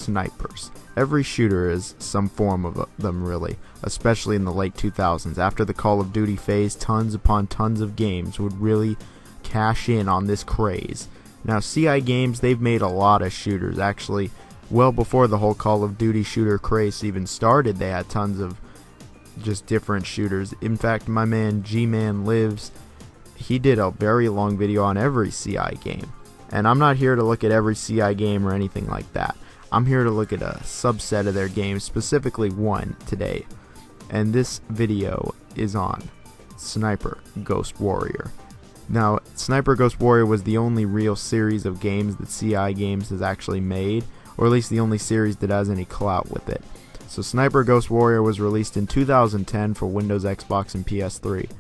snipers. Every shooter is some form of them really, especially in the late 2000s. After the Call of Duty phase, tons upon tons of games would really cash in on this craze. Now CI Games, they've made a lot of shooters. Actually, well before the whole Call of Duty shooter craze even started, they had tons of just different shooters. In fact, my man G-Man Lives, he did a very long video on every CI game. And I'm not here to look at every CI game or anything like that. I'm here to look at a subset of their games, specifically one today. And this video is on Sniper Ghost Warrior. Now, Sniper Ghost Warrior was the only real series of games that CI Games has actually made, or at least the only series that has any clout with it. So Sniper Ghost Warrior was released in 2010 for Windows, Xbox, and PS3.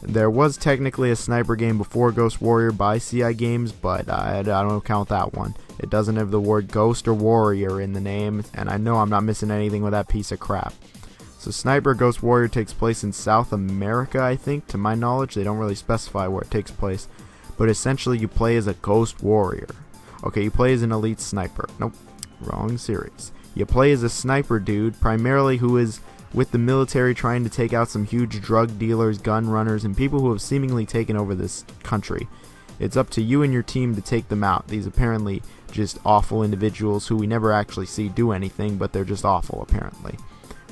There was technically a sniper game before Ghost Warrior by CI Games, but I don't count that one. It doesn't have the word Ghost or Warrior in the name, and I know I'm not missing anything with that piece of crap. So Sniper Ghost Warrior takes place in South America, I think. To my knowledge, they don't really specify where it takes place. But essentially, you play as a Ghost Warrior. Okay, you play as an elite sniper. Nope, wrong series. You play as a sniper dude, primarily who is with the military trying to take out some huge drug dealers, gun runners, and people who have seemingly taken over this country. It's up to you and your team to take them out. These apparently just awful individuals who we never actually see do anything, but they're just awful apparently.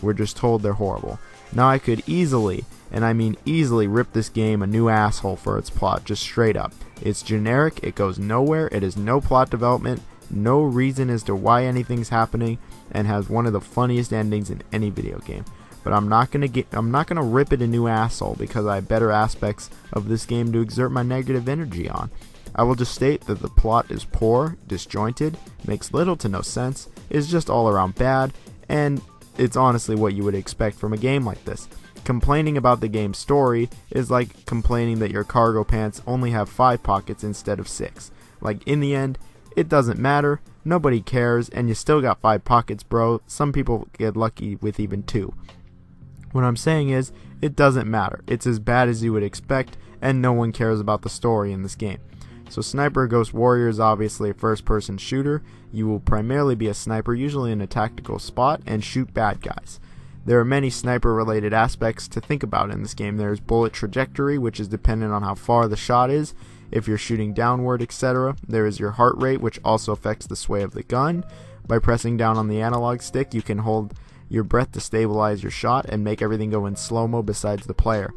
We're just told they're horrible. Now I could easily, and I mean easily, rip this game a new asshole for its plot, just straight up. It's generic, it goes nowhere, it has no plot development, no reason as to why anything's happening, and has one of the funniest endings in any video game. But I'm not gonna rip it a new asshole because I have better aspects of this game to exert my negative energy on. I will just state that the plot is poor, disjointed, makes little to no sense, is just all around bad, and it's honestly what you would expect from a game like this. Complaining about the game's story is like complaining that your cargo pants only have 5 pockets instead of 6. Like, in the end, it doesn't matter, nobody cares, and you still got 5 pockets, bro. Some people get lucky with even 2. What I'm saying is, it doesn't matter. It's as bad as you would expect, and no one cares about the story in this game. So Sniper Ghost Warrior is obviously a first-person shooter. You will primarily be a sniper, usually in a tactical spot, and shoot bad guys. There are many sniper-related aspects to think about in this game. There's bullet trajectory, which is dependent on how far the shot is, if you're shooting downward, etc. There is your heart rate, which also affects the sway of the gun. By pressing down on the analog stick, you can hold your breath to stabilize your shot and make everything go in slow-mo besides the player.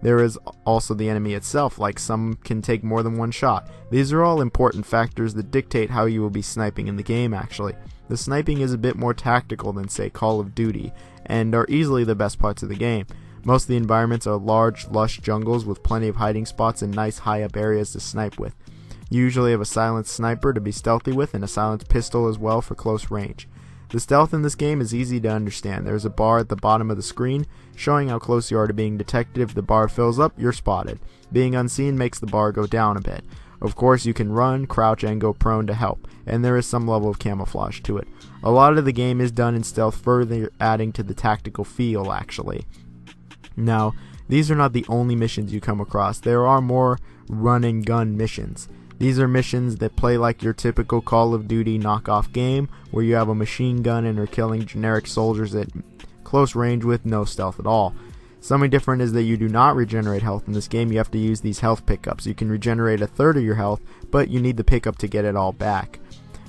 There is also the enemy itself, like some can take more than one shot. These are all important factors that dictate how you will be sniping in the game actually. The sniping is a bit more tactical than say Call of Duty, and are easily the best parts of the game. Most of the environments are large, lush jungles with plenty of hiding spots and nice high-up areas to snipe with. You usually have a silenced sniper to be stealthy with, and a silenced pistol as well for close range. The stealth in this game is easy to understand. There is a bar at the bottom of the screen showing how close you are to being detected. If the bar fills up, you're spotted. Being unseen makes the bar go down a bit. Of course, you can run, crouch, and go prone to help, and there is some level of camouflage to it. A lot of the game is done in stealth, further adding to the tactical feel actually. Now, these are not the only missions you come across. There are more run and gun missions. These are missions that play like your typical Call of Duty knockoff game, where you have a machine gun and are killing generic soldiers at close range with no stealth at all. Something different is that you do not regenerate health in this game. You have to use these health pickups. You can regenerate a third of your health, but you need the pickup to get it all back.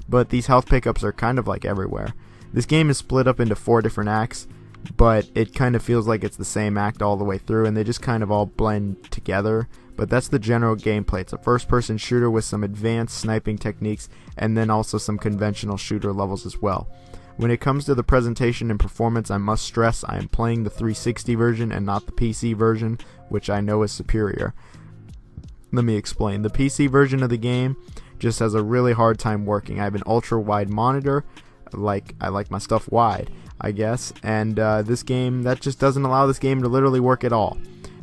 But these health pickups are kind of like everywhere. This game is split up into 4 different acts, but it kind of feels like it's the same act all the way through, and they just kind of all blend together. But that's the general gameplay. It's a first-person shooter with some advanced sniping techniques, and then also some conventional shooter levels as well. When it comes to the presentation and performance, I must stress I am playing the 360 version and not the PC version, which I know is superior. Let me explain. The PC version of the game just has a really hard time working. I have an ultra-wide monitor, I like my stuff wide, I guess, and this game, that just doesn't allow this game to literally work at all.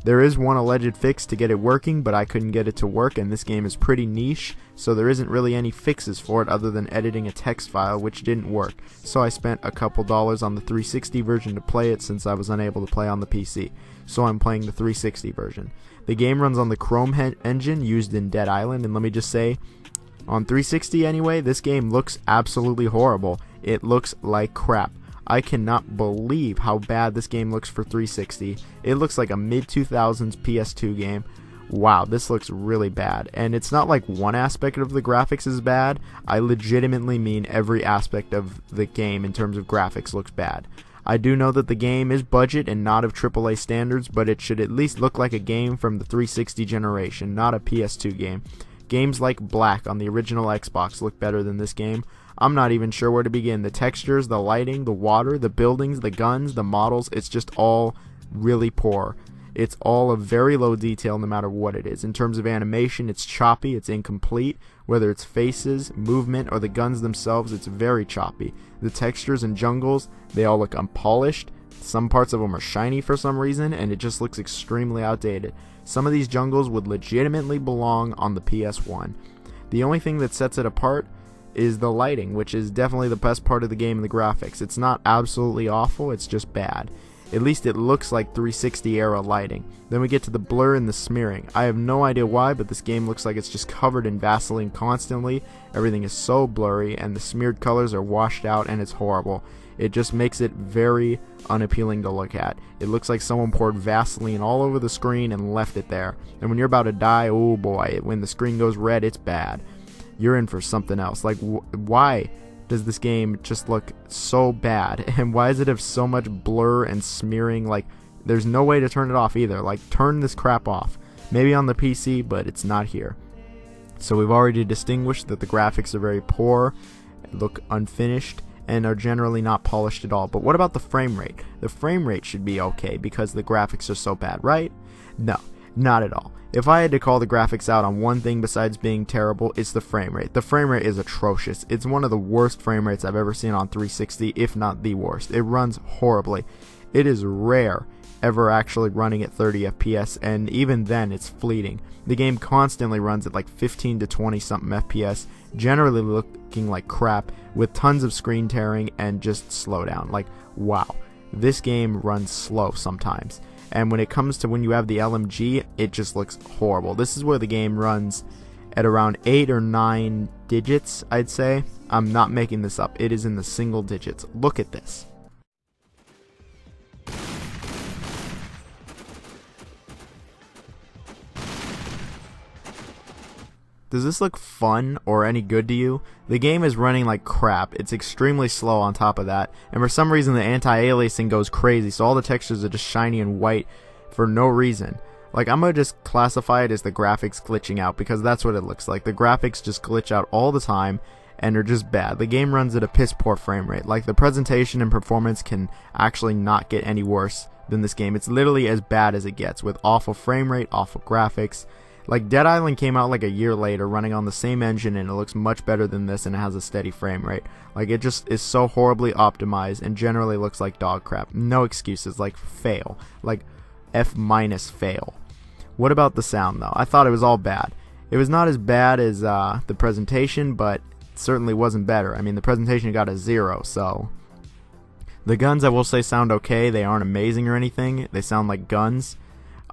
There is one alleged fix to get it working, but I couldn't get it to work, and this game is pretty niche, so there isn't really any fixes for it other than editing a text file, which didn't work. So I spent a couple dollars on the 360 version to play it since I was unable to play on the PC. So I'm playing the 360 version. The game runs on the Chrome engine used in Dead Island, and let me just say, on 360 anyway, this game looks absolutely horrible. It looks like crap. I cannot believe how bad this game looks for 360. It looks like a mid-2000s PS2 game. Wow, this looks really bad. And it's not like one aspect of the graphics is bad. I legitimately mean every aspect of the game in terms of graphics looks bad. I do know that the game is budget and not of AAA standards, but it should at least look like a game from the 360 generation, not a PS2 game. Games like Black on the original Xbox look better than this game. I'm not even sure where to begin. The textures, the lighting, the water, the buildings, the guns, the models, it's just all really poor. It's all of very low detail no matter what it is. In terms of animation, it's choppy, it's incomplete. Whether it's faces, movement, or the guns themselves, it's very choppy. The textures and jungles, they all look unpolished. Some parts of them are shiny for some reason, and it just looks extremely outdated. Some of these jungles would legitimately belong on the PS1. The only thing that sets it apart is the lighting, which is definitely the best part of the game and the graphics. It's not absolutely awful, it's just bad. At least it looks like 360 era lighting. Then we get to the blur and the smearing. I have no idea why, but this game looks like it's just covered in Vaseline constantly. Everything is so blurry, and the smeared colors are washed out, and it's horrible. It just makes it very unappealing to look at. It looks like someone poured Vaseline all over the screen and left it there. And when you're about to die, oh boy, when the screen goes red, it's bad. You're in for something else. Like, why does this game just look so bad? And why does it have so much blur and smearing? Like, there's no way to turn it off either. Like, turn this crap off. Maybe on the PC, but it's not here. So we've already distinguished that the graphics are very poor, look unfinished, and are generally not polished at all. But what about the frame rate? The frame rate should be okay because the graphics are so bad, right? No, not at all. If I had to call the graphics out on one thing besides being terrible, it's the frame rate. The frame rate is atrocious. It's one of the worst frame rates I've ever seen on 360, if not the worst. It runs horribly. It is rare ever actually running at 30 FPS, and even then it's fleeting. The game constantly runs at like 15 to 20 something FPS, generally looking like crap, with tons of screen tearing and just slowdown. Like, wow, this game runs slow sometimes. And when it comes to when you have the LMG, it just looks horrible. This is where the game runs at around 8 or 9 digits, I'd say. I'm not making this up. It is in the single digits. Look at this. Does this look fun or any good to you? The game is running like crap. It's extremely slow on top of that. And for some reason the anti-aliasing goes crazy, so all the textures are just shiny and white for no reason. Like, I'm gonna just classify it as the graphics glitching out, because that's what it looks like. The graphics just glitch out all the time and are just bad. The game runs at a piss poor frame rate. Like, the presentation and performance can actually not get any worse than this game. It's literally as bad as it gets, with awful frame rate, awful graphics. Like, Dead Island came out like a year later, running on the same engine, and it looks much better than this, and it has a steady frame rate. Like, it just is so horribly optimized and generally looks like dog crap. No excuses. Like, fail. Like, F- fail. What about the sound, though? I thought it was all bad. It was not as bad as the presentation, but it certainly wasn't better. I mean, the presentation got a 0, so... The guns, I will say, sound okay. They aren't amazing or anything. They sound like guns.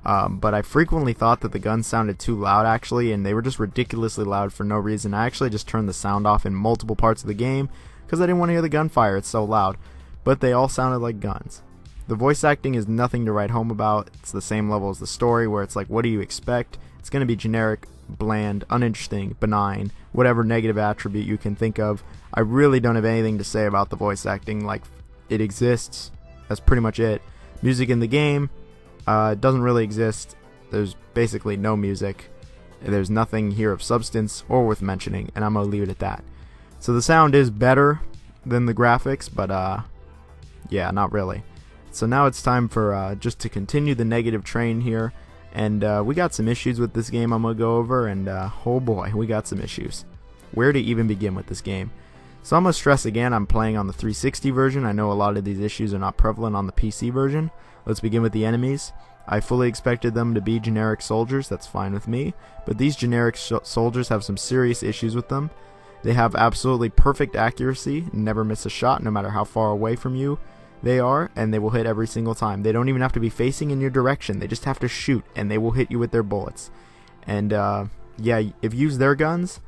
But I frequently thought that the guns sounded too loud, actually, and they were just ridiculously loud for no reason. I actually just turned the sound off in multiple parts of the game because I didn't want to hear the gunfire. It's so loud. But they all sounded like guns. The voice acting is nothing to write home about. It's the same level as the story, where it's like, what do you expect? It's going to be generic, bland, uninteresting, benign, whatever negative attribute you can think of. I really don't have anything to say about the voice acting. Like, it exists. That's pretty much it. Music in the game doesn't really exist. There's basically no music. There's nothing here of substance or worth mentioning, and I'm going to leave it at that. So the sound is better than the graphics, but yeah, not really. So now it's time for just to continue the negative train here, and we got some issues with this game I'm going to go over, and oh boy, we got some issues. Where to even begin with this game? So I'm going to stress again, I'm playing on the 360 version. I know a lot of these issues are not prevalent on the PC version. Let's begin with the enemies. I fully expected them to be generic soldiers, that's fine with me, but these generic soldiers have some serious issues with them. They have absolutely perfect accuracy, never miss a shot no matter how far away from you they are, and they will hit every single time. They don't even have to be facing in your direction, they just have to shoot, and they will hit you with their bullets. And yeah, if you use their guns,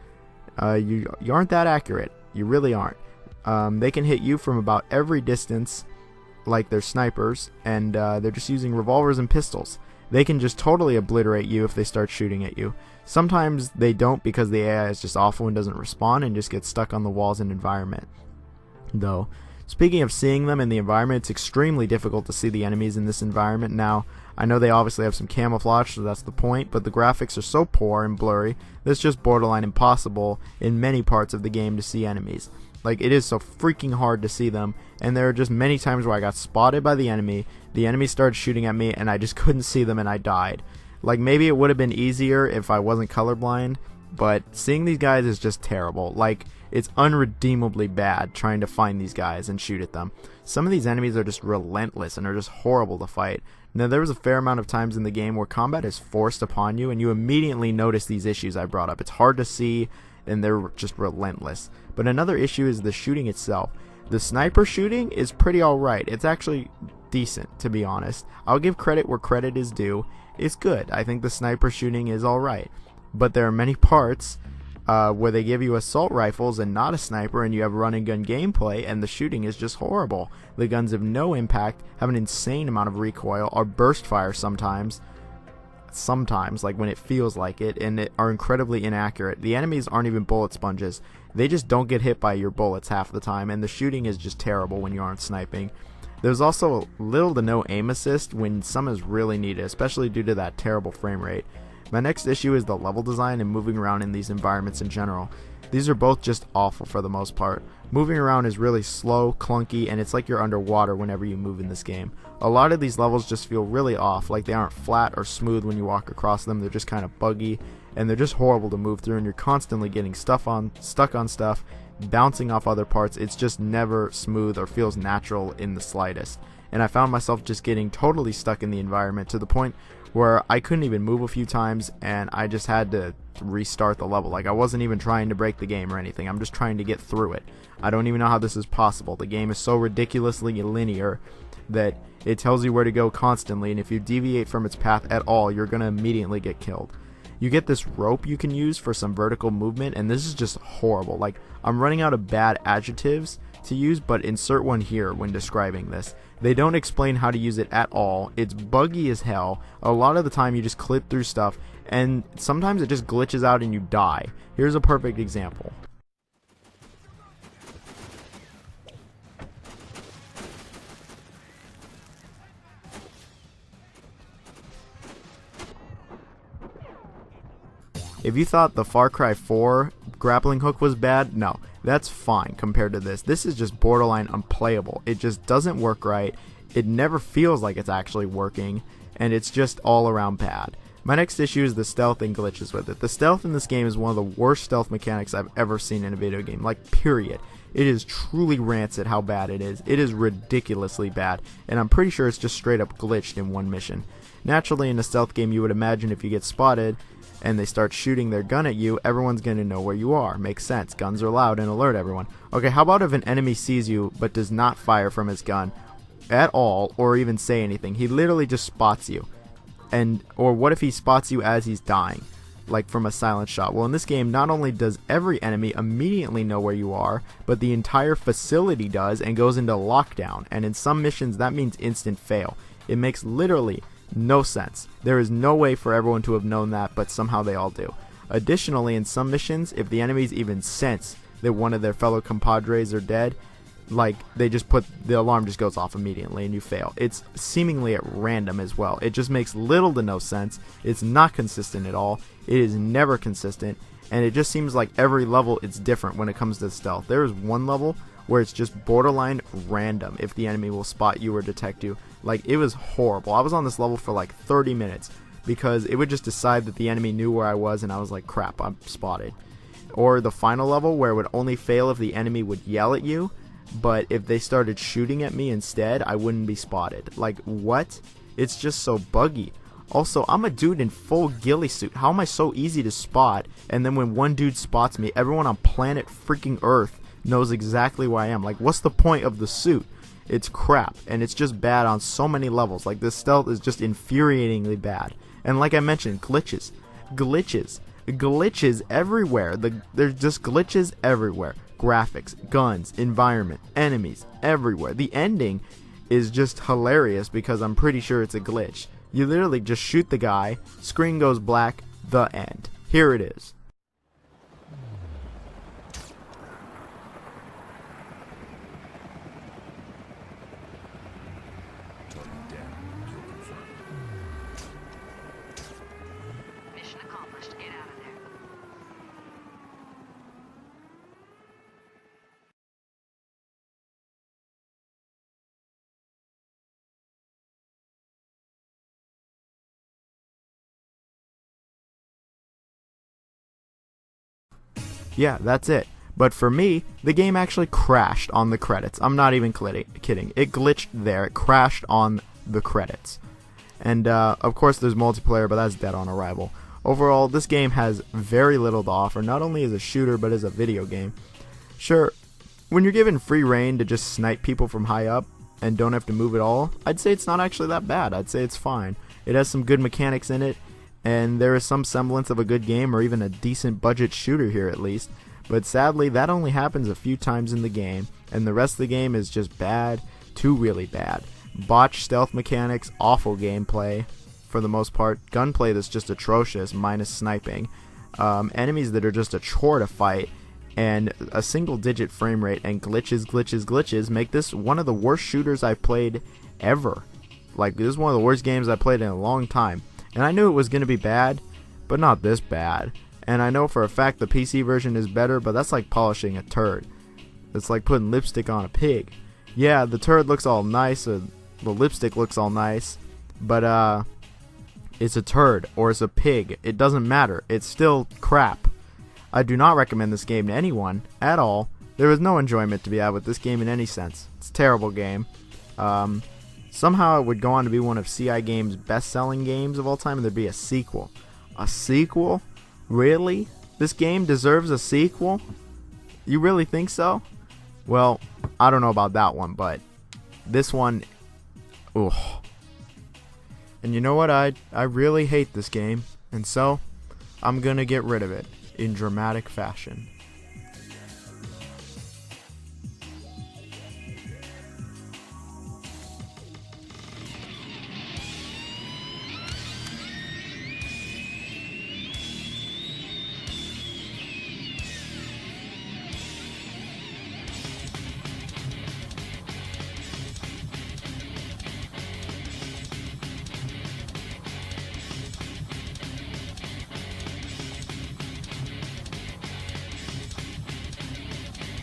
you aren't that accurate. You really aren't. They can hit you from about every distance, like they're snipers, and they're just using revolvers and pistols. They can just totally obliterate you if they start shooting at you. Sometimes they don't because the AI is just awful and doesn't respond and just gets stuck on the walls and environment. Though, speaking of seeing them in the environment, it's extremely difficult to see the enemies in this environment. Now, I know they obviously have some camouflage, so that's the point, but the graphics are so poor and blurry that it's just borderline impossible in many parts of the game to see enemies. Like, it is so freaking hard to see them, and there are just many times where I got spotted by the enemy started shooting at me, and I just couldn't see them and I died. Like, maybe it would have been easier if I wasn't colorblind, but seeing these guys is just terrible. Like, it's unredeemably bad trying to find these guys and shoot at them. Some of these enemies are just relentless and are just horrible to fight. Now, there was a fair amount of times in the game where combat is forced upon you, and you immediately notice these issues I brought up. It's hard to see, and they're just relentless. But another issue is the shooting itself. The sniper shooting is pretty alright. It's actually decent, to be honest. I'll give credit where credit is due. It's good. I think the sniper shooting is alright. But there are many parts where they give you assault rifles and not a sniper, and you have run and gun gameplay, and the shooting is just horrible. The guns have no impact, have an insane amount of recoil, are burst fire sometimes, like when it feels like it, and are incredibly inaccurate. The enemies aren't even bullet sponges. They just don't get hit by your bullets half the time, and the shooting is just terrible when you aren't sniping. There's also little to no aim assist when some is really needed, especially due to that terrible frame rate. My next issue is the level design and moving around in these environments in general. These are both just awful for the most part. Moving around is really slow, clunky, and it's like you're underwater whenever you move in this game. A lot of these levels just feel really off, like they aren't flat or smooth when you walk across them. They're just kind of buggy, and they're just horrible to move through, and you're constantly getting stuck on stuff, bouncing off other parts. It's just never smooth or feels natural in the slightest. And I found myself just getting totally stuck in the environment to the point where I couldn't even move a few times, and I just had to restart the level. Like, I wasn't even trying to break the game or anything. I'm just trying to get through it. I don't even know how this is possible. The game is so ridiculously linear that it tells you where to go constantly, and if you deviate from its path at all, you're going to immediately get killed. You get this rope you can use for some vertical movement, and this is just horrible. Like, I'm running out of bad adjectives to use, but insert one here when describing this. They don't explain how to use it at all. It's buggy as hell. A lot of the time you just clip through stuff, and sometimes it just glitches out and you die. Here's a perfect example. If you thought the Far Cry 4 grappling hook was bad, no, that's fine compared to this. This is just borderline unplayable. It just doesn't work right. It never feels like it's actually working, and it's just all around bad. My next issue is the stealth and glitches with it. The stealth in this game is one of the worst stealth mechanics I've ever seen in a video game, like, period. It is truly rancid how bad it is. It is ridiculously bad, and I'm pretty sure it's just straight up glitched in one mission. Naturally, in a stealth game, you would imagine if you get spotted and they start shooting their gun at you, everyone's going to know where you are. Makes sense. Guns are loud and alert everyone. Okay, how about if an enemy sees you but does not fire from his gun at all or even say anything? He literally just spots you. Or what if he spots you as he's dying, like from a silent shot? Well, in this game, not only does every enemy immediately know where you are, but the entire facility does and goes into lockdown. And in some missions, that means instant fail. It makes literally no sense. There is no way for everyone to have known that, but somehow they all do. Additionally, in some missions, if the enemies even sense that one of their fellow compadres are dead, like, they just the alarm just goes off immediately and you fail. It's seemingly at random as well. It just makes little to no sense. It's not consistent at all. It is never consistent, and it just seems like every level it's different when it comes to stealth. There is one level where it's just borderline random if the enemy will spot you or detect you. Like, it was horrible. I was on this level for like 30 minutes because it would just decide that the enemy knew where I was, and I was like, crap, I'm spotted. Or the final level where it would only fail if the enemy would yell at you, but if they started shooting at me instead, I wouldn't be spotted. Like, what? It's just so buggy. Also, I'm a dude in full ghillie suit. How am I so easy to spot? And then when one dude spots me, everyone on planet freaking Earth knows exactly where I am. Like, what's the point of the suit? It's crap, and it's just bad on so many levels. Like, this stealth is just infuriatingly bad. And like I mentioned, glitches everywhere. There's just glitches everywhere. graphics, guns, environment, enemies, everywhere. The ending is just hilarious because I'm pretty sure it's a glitch. You literally just shoot the guy, screen goes black, the end. Here it is. Mission accomplished. Get out of there. Yeah, that's it. But for me, the game actually crashed on the credits. I'm not even kidding. It glitched there. It crashed on the credits. And of course there's multiplayer, but that's dead on arrival. Overall, this game has very little to offer, not only as a shooter, but as a video game. Sure, when you're given free reign to just snipe people from high up and don't have to move at all, I'd say it's not actually that bad. I'd say it's fine. It has some good mechanics in it, and there is some semblance of a good game or even a decent budget shooter here at least. But sadly, that only happens a few times in the game, and the rest of the game is just bad to really bad. Botched stealth mechanics, awful gameplay for the most part, gunplay that's just atrocious minus sniping, enemies that are just a chore to fight, and a single digit frame rate and glitches make this one of the worst shooters I've played ever. Like, this is one of the worst games I've played in a long time. And I knew it was going to be bad, but not this bad. And I know for a fact the PC version is better, but that's like polishing a turd. It's like putting lipstick on a pig. Yeah, the turd looks all nice, the lipstick looks all nice, but it's a turd or it's a pig. It doesn't matter. It's still crap. I do not recommend this game to anyone at all. There is no enjoyment to be had with this game in any sense. It's a terrible game. Somehow it would go on to be one of CI Games' best-selling games of all time, and there'd be a sequel. A sequel? Really? This game deserves a sequel? You really think so? Well, I don't know about that one, but this one, ugh. And you know what? I really hate this game, and so I'm gonna get rid of it in dramatic fashion.